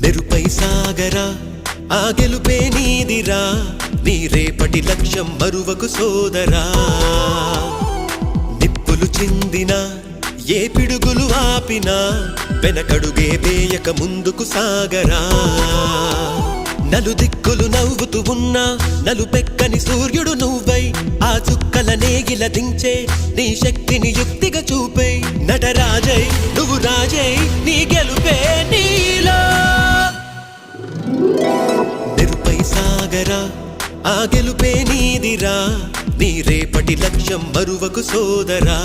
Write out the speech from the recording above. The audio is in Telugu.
మెరుపై సాగరా ఆ గెలుపే నీదిరా నీ రేపటి లక్ష్యం మరువకు సోదరా నిప్పులు చిందినా ఏ పిడుగులు ఆపినా వెనకడుగే వేయక ముందుకు సాగరా నలుదిక్కులు నవ్వుతూ ఉన్నా నలుపెక్కని సూర్యుడు నువ్వై ఆ చుక్కల నేగిల దించే నీ శక్తిని యుక్తిగా చూపై నటరాజై నువ్వు రాజై నీ గెలుపే నీలో మెరుపై సాగరా ఆ గెలుపే నీదిరా నీ రేపటి లక్ష్యం మరువకు సోదరా